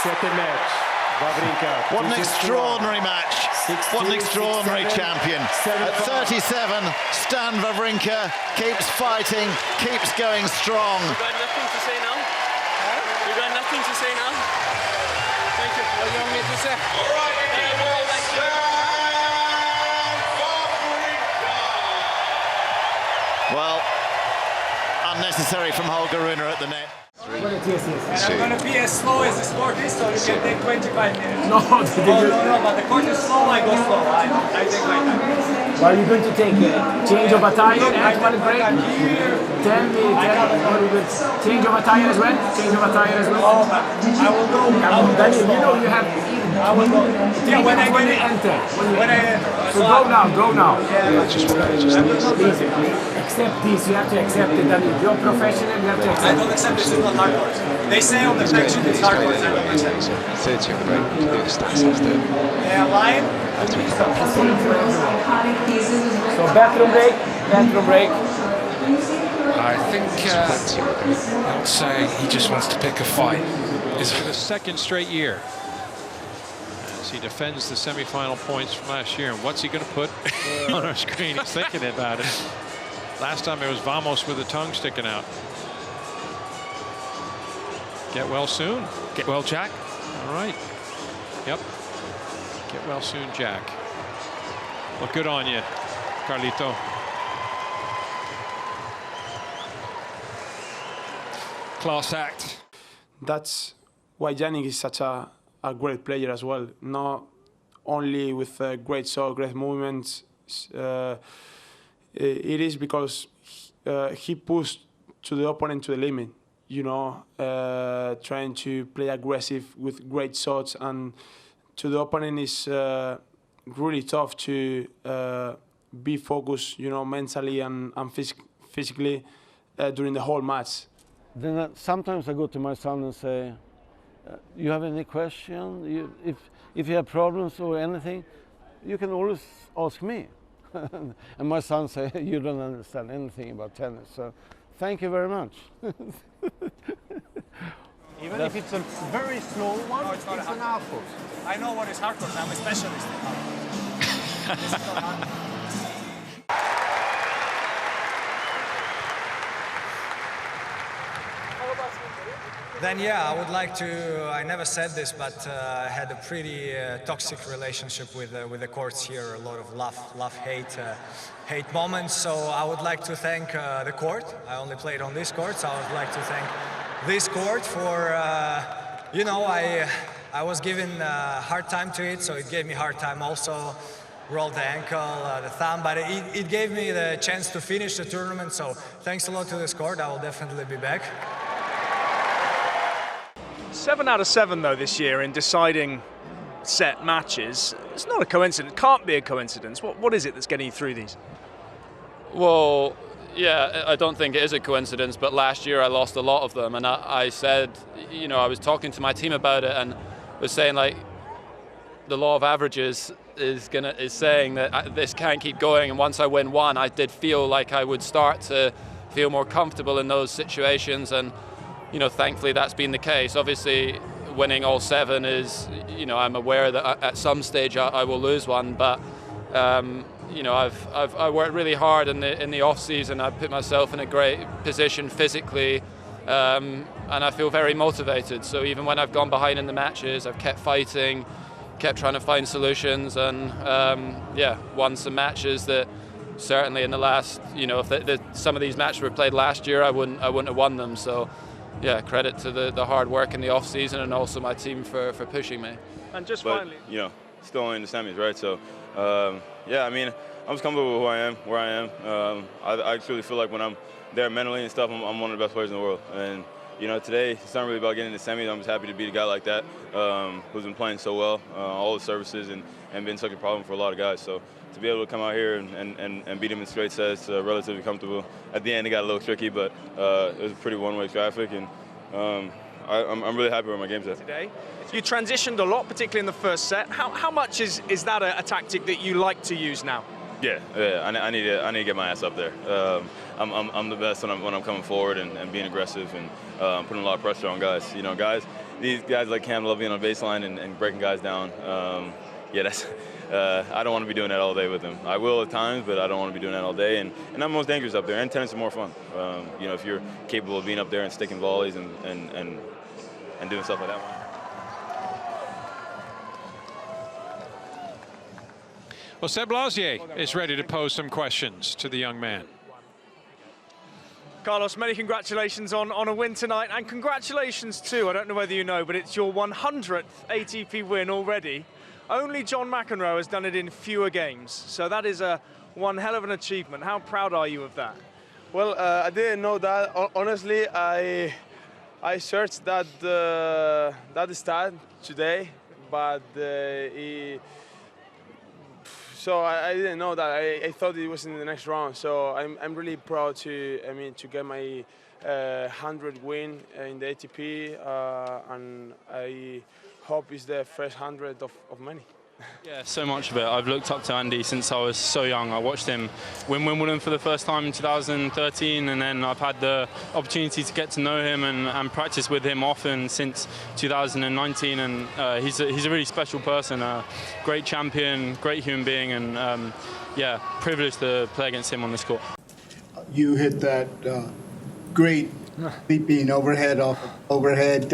Second match. Wawrinka. What an extraordinary match. What an extraordinary champion. At 37, Stan Wawrinka keeps fighting, keeps going strong. You got nothing to say now? You got nothing to say now? Thank you. What do you want me to say? All right, well, unnecessary from Holger Rune at the net. And I'm going to be as slow as this court is, so you can take 25 minutes. No, no, but the court is slow, I go slow. I take my time. Well, you're going to take change of attire and one break? Tell me, change of attire as well? Change of attire as well? Oh, I will go. You know you have I will go. Yeah, when I enter. When I enter. So go now. Yeah, Please, accept this, you have to accept it. That you're professional, you have to accept it. I don't accept this, it's not hardcore. They say on the fact sheet it's hardcore, I don't accept it. 30 on the break, do the stats after. Yeah, lying. So bathroom break. I think I'll say he just wants to pick a fight. It's for the second straight year as he defends the semi-final points from last year. And what's he going to put on our screen? He's thinking about it. Last time it was Vamos with the tongue sticking out. Get well soon. Get well, Jack. All right. Yep. Get well soon, Jack. Well, good on you, Carlito. Class act. That's why Yannick is such a great player as well. Not only with great shot, great movements. It is because he pushed to the opponent to the limit. You know, trying to play aggressive with great shots, and to the opponent is really tough to be focused, you know, mentally and physically during the whole match. Then sometimes I go to my son and say, you have any question? If you have problems or anything, you can always ask me. And my son says, you don't understand anything about tennis, so thank you very much. Even if it's a very slow one, No, it's not an output. I know what is hardcore, I'm a specialist in hardcore. This is not hardcore. Then yeah, I would like to, I never said this, but I had a pretty toxic relationship with the courts here, a lot of love-hate moments, so I would like to thank the court. I only played on this court, so I would like to thank this court for, you know, I was given a hard time to it, so it gave me hard time also. Rolled the ankle, the thumb, but it gave me the chance to finish the tournament, so thanks a lot to this court. I will definitely be back. 7 out of 7 though this year in deciding set matches. It's not a coincidence, can't be a coincidence. What is it that's getting you through these? Well, yeah, I don't think it is a coincidence, but last year I lost a lot of them, and I said, you know, I was talking to my team about it and was saying, like, the law of averages is saying that this can't keep going, and once I win one, I did feel like I would start to feel more comfortable in those situations, and you know, thankfully that's been the case. Obviously, winning all 7 is, you know, I'm aware that at some stage I will lose one, but you know, I worked really hard in the off season. I put myself in a great position physically, and I feel very motivated. So even when I've gone behind in the matches, I've kept fighting, kept trying to find solutions, and yeah, won some matches that certainly in the last, you know, if some of these matches were played last year, I wouldn't have won them. So yeah, credit to the hard work in the off season and also my team for pushing me. And just but, finally, you know, still only in the semis, right? So yeah, I mean, I'm just comfortable with who I am, where I am. I truly feel like when I'm there mentally and stuff, I'm one of the best players in the world. And you know, today it's not really about getting in the semis. I'm just happy to beat a guy like that who's been playing so well, all the services, and been such a problem for a lot of guys. So to be able to come out here and beat him in straight sets, relatively comfortable. At the end, it got a little tricky, but it was pretty one-way traffic, and I'm really happy where my game's at. Today, you transitioned a lot, particularly in the first set. How much is that a tactic that you like to use now? Yeah, I need to get my ass up there. I'm the best when I'm coming forward and being aggressive and putting a lot of pressure on guys. You know, these guys like Cam love being on baseline and breaking guys down. Yeah, that's. I don't want to be doing that all day with him. I will at times, but I don't want to be doing that all day. And I'm most dangerous up there. And tennis is more fun. You know, if you're capable of being up there and sticking volleys and doing stuff like that. Well, Seb Lausier is ready to pose some questions to the young man. Carlos, many congratulations on a win tonight, and congratulations too, I don't know whether you know, but it's your 100th ATP win already. Only John McEnroe has done it in fewer games, so that is one hell of an achievement. How proud are you of that? Well, I didn't know that. Honestly, I searched that stat today, but so I didn't know that. I thought it was in the next round. So I'm really proud to get my 100 win in the ATP, and I hope it's the first 100 of many. Yeah, so much of it. I've looked up to Andy since I was so young. I watched him win Wimbledon for the first time in 2013, and then I've had the opportunity to get to know him and practice with him often since 2019. And he's a really special person, a great champion, great human being, and yeah, privileged to play against him on this court. You hit that great leaping overhead off overhead.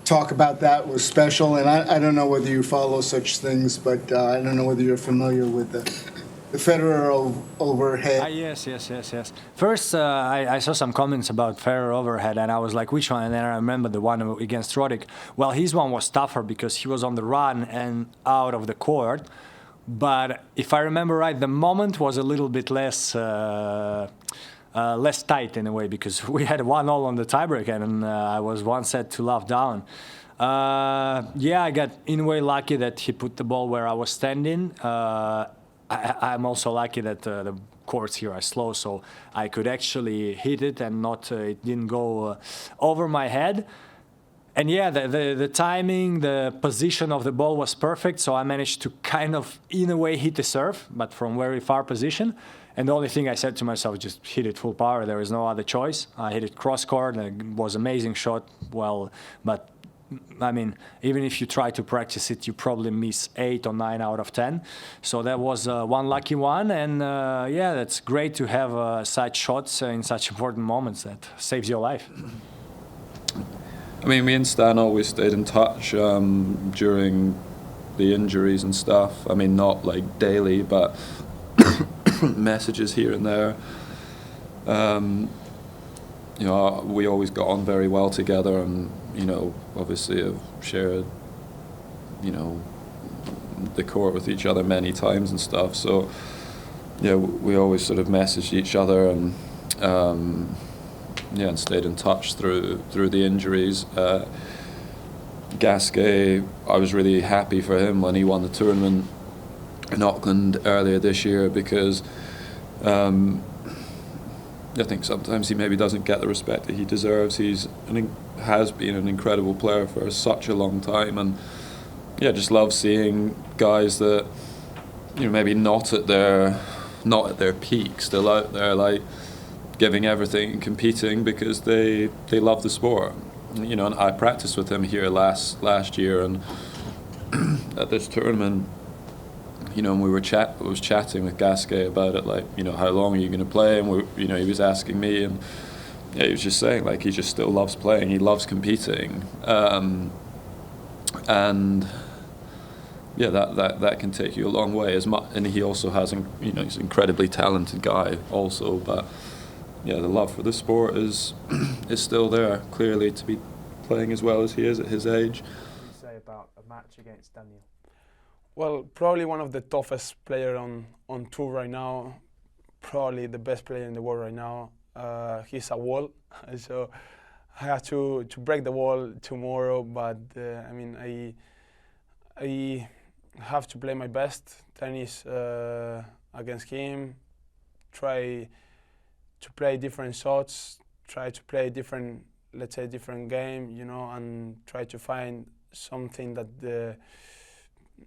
Talk about that was special, and I don't know whether you follow such things, but I don't know whether you're familiar with the Federer overhead. Yes. First, I saw some comments about Federer overhead, and I was like, which one? And then I remember the one against Roddick. Well, his one was tougher because he was on the run and out of the court. But if I remember right, the moment was a little bit less tight in a way, because we had 1-0 on the tiebreak, and I was 1 set to love down. Yeah, I got in a way lucky that he put the ball where I was standing. I'm also lucky that the courts here are slow, so I could actually hit it and it didn't go over my head. And yeah, the timing, the position of the ball was perfect, so I managed to kind of, in a way, hit the serve, but from very far position. And the only thing I said to myself, just hit it full power. There is no other choice. I hit it cross court, and it was an amazing shot. Well, but I mean, even if you try to practice it, you probably miss 8 or 9 out of 10. So that was one lucky one, and yeah, that's great to have such shots in such important moments. That saves your life. I mean, me and Stan always stayed in touch during the injuries and stuff. I mean, not like daily, but messages here and there. You know, we always got on very well together, and you know, obviously have shared, you know, the court with each other many times and stuff. So yeah, we always sort of messaged each other, and yeah, and stayed in touch through the injuries. Gasquet, I was really happy for him when he won the tournament in Auckland earlier this year, because I think sometimes he maybe doesn't get the respect that he deserves. Has been an incredible player for such a long time, and yeah, just love seeing guys that, you know, maybe not at their peak, still out there like giving everything and competing because they love the sport. You know, and I practiced with him here last year, and at this tournament, you know, and I was chatting with Gasquet about it, like, you know, how long are you going to play? And you know, he was asking me, and yeah, he was just saying like he just still loves playing, he loves competing, and yeah, that can take you a long way. And he also has, you know, he's an incredibly talented guy also, but yeah, the love for the sport is still there, clearly, to be playing as well as he is at his age. What do you say about a match against Daniel? Well, probably one of the toughest players on tour right now. Probably the best player in the world right now. He's a wall, so I have to break the wall tomorrow. But I mean, I have to play my best tennis against him. Try to play different shots. Try to play different, let's say, different game, you know, and try to find something that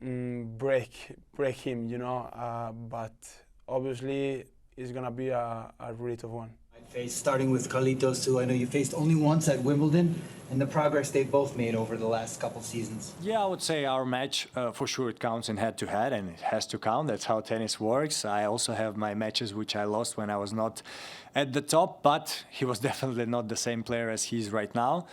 break him, you know. But obviously, it's gonna be a really tough one. Starting with Carlitos too, I know you faced only once at Wimbledon, and the progress they've both made over the last couple seasons. Yeah, I would say our match, for sure it counts in head-to-head, and it has to count. That's how tennis works. I also have my matches which I lost when I was not at the top, but he was definitely not the same player as he is right now.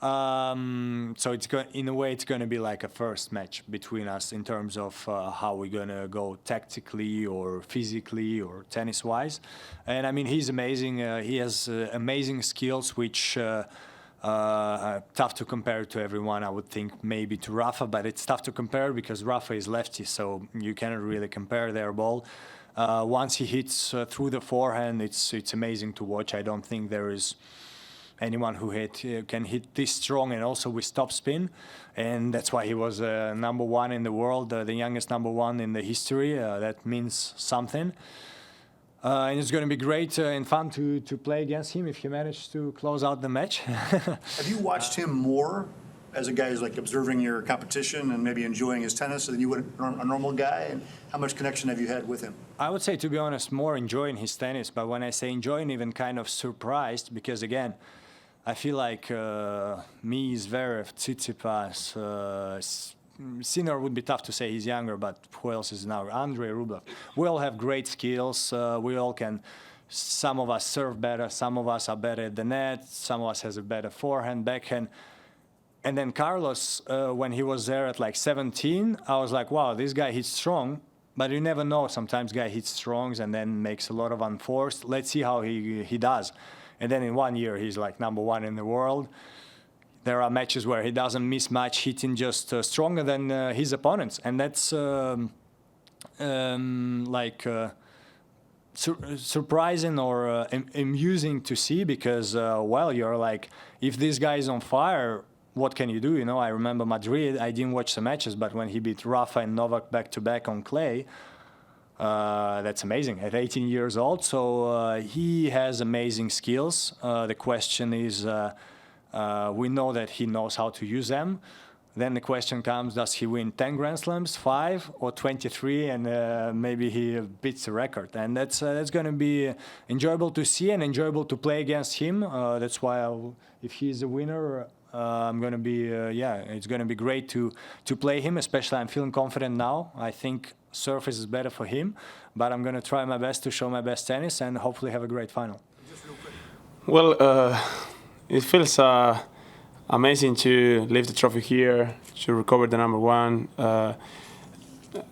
So in a way, it's going to be like a first match between us in terms of how we're going to go tactically or physically or tennis-wise. And I mean, he's amazing. He has amazing skills, which tough to compare to everyone. I would think maybe to Rafa, but it's tough to compare because Rafa is lefty, so you cannot really compare their ball. Once he hits through the forehand, it's amazing to watch. I don't think there is anyone who can hit this strong and also with top spin, and that's why he was number one in the world, the youngest number one in the history. That means something, and it's going to be great and fun to play against him if he manages to close out the match. Have you watched him more as a guy who's like observing your competition and maybe enjoying his tennis than you would a normal guy? And how much connection have you had with him? I would say, to be honest, more enjoying his tennis, but when I say enjoying, even kind of surprised, because again, I feel like me, Zverev, Tsitsipas, Sinner would be tough to say, he's younger, but who else is now? Andrei Rublev. We all have great skills. We all can, some of us serve better, some of us are better at the net, some of us has a better forehand, backhand. And then Carlos, when he was there at like 17, I was like, wow, this guy hits strong. But you never know. Sometimes guy hits strongs and then makes a lot of unforced. Let's see how he does. And then in 1 year, he's like number one in the world. There are matches where he doesn't miss much, hitting just stronger than his opponents. And that's surprising or amusing to see because, well, you're like, if this guy is on fire, what can you do? You know, I remember Madrid. I didn't watch the matches, but when he beat Rafa and Novak back-to-back on clay, that's amazing at 18 years old. So he has amazing skills. The question is, we know that he knows how to use them. Then the question comes, does he win 10 Grand Slams, 5 or 23, and maybe he beats the record. And that's going to be enjoyable to see and enjoyable to play against him. That's why if he's a winner, I'm going to be, it's going to be great to play him, especially I'm feeling confident now. I think surface is better for him, but I'm going to try my best to show my best tennis and hopefully have a great final. Well, it feels amazing to leave the trophy here, to recover the number one. I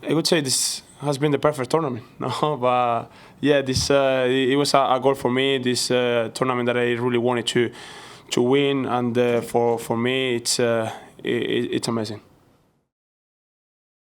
would say this has been the perfect tournament, no? But yeah, this it was a goal for me. This tournament that I really wanted to win, and for me, it's amazing.